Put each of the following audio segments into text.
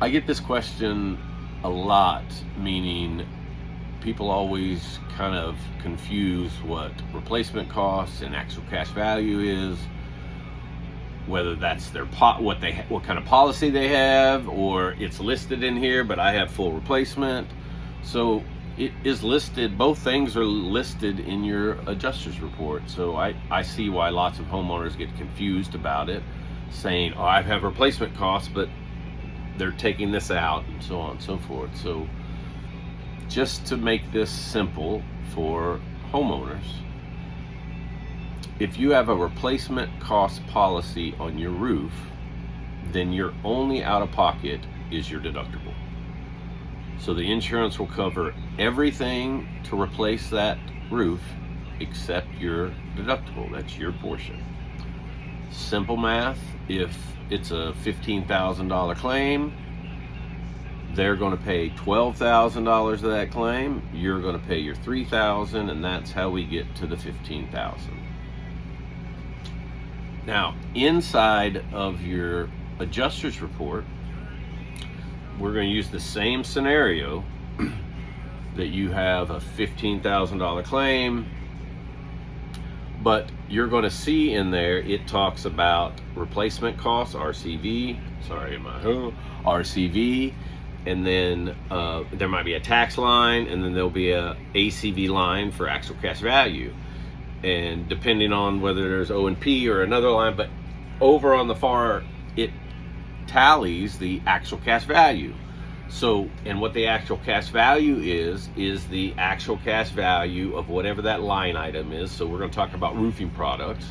I get this question a lot, meaning people always kind of confuse what replacement costs and actual cash value is, whether that's their what kind of policy they have, or it's listed in here but I have full replacement. So it is listed, both things are listed in your adjuster's report. So I see why lots of homeowners get confused about it, saying, oh, I have replacement costs, but they're taking this out, and so on and so forth. So just to make this simple for homeowners, if you have a replacement cost policy on your roof, then your only out of pocket is your deductible. So the insurance will cover everything to replace that roof except your deductible. That's your portion. Simple math, if it's a $15,000 claim, they're going to pay $12,000 of that claim. You're going to pay your $3,000, and that's how we get to the $15,000. Now, inside of your adjuster's report, we're going to use the same scenario that you have a $15,000 claim, but you're going to see in there it talks about replacement costs, RCV, RCV, and then there might be a tax line, and then there'll be a ACV line for actual cash value, and depending on whether there's O&P or another line, but over on the far, it tallies the actual cash value. So, and what the actual cash value is the actual cash value of whatever that line item is. So we're going to talk about roofing products.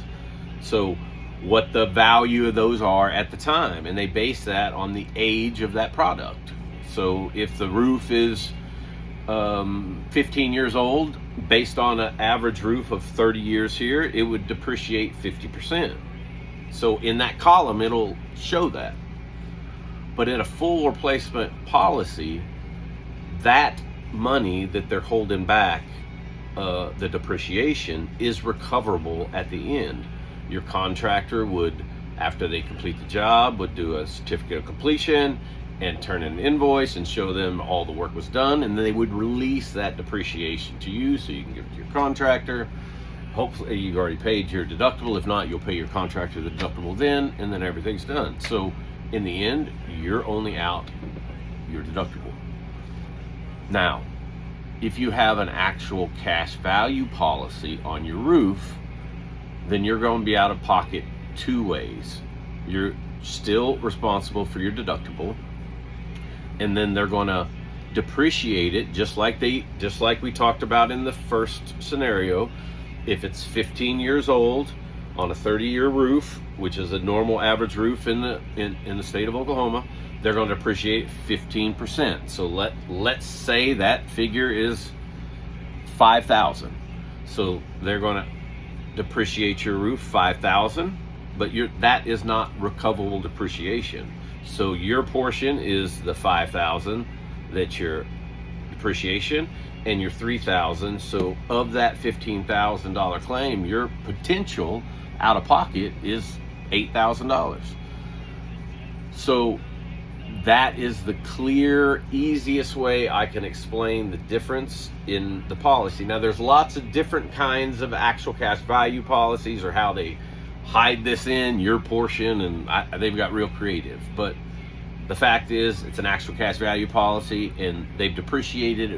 So what the value of those are at the time, and they base that on the age of that product. So if the roof is 15 years old, based on an average roof of 30 years here, it would depreciate 50%. So in that column, it'll show that. But in a full replacement policy, that money that they're holding back, the depreciation, is recoverable at the end. Your contractor would, after they complete the job, would do a certificate of completion and turn in an invoice and show them all the work was done, and then they would release that depreciation to you so you can give it to your contractor. Hopefully you've already paid your deductible. If not, you'll pay your contractor the deductible then, and then everything's done. So in the end, you're only out your deductible. Now, if you have an actual cash value policy on your roof, then you're going to be out of pocket two ways. You're still responsible for your deductible, and then they're going to depreciate it just like we talked about in the first scenario. If it's 15 years old on a 30-year roof, which is a normal average roof in the state of Oklahoma, they're going to depreciate 15%. So let's say that figure is $5,000. So they're going to depreciate your roof $5,000, but that is not recoverable depreciation. So your portion is the $5,000 that's your depreciation, and your $3,000. So of that $15,000 claim, your potential out of pocket is $8,000. So that is the clear, easiest way I can explain the difference in the policy. Now, there's lots of different kinds of actual cash value policies, or how they hide this in your portion, and they've got real creative. But the fact is, it's an actual cash value policy, and they've depreciated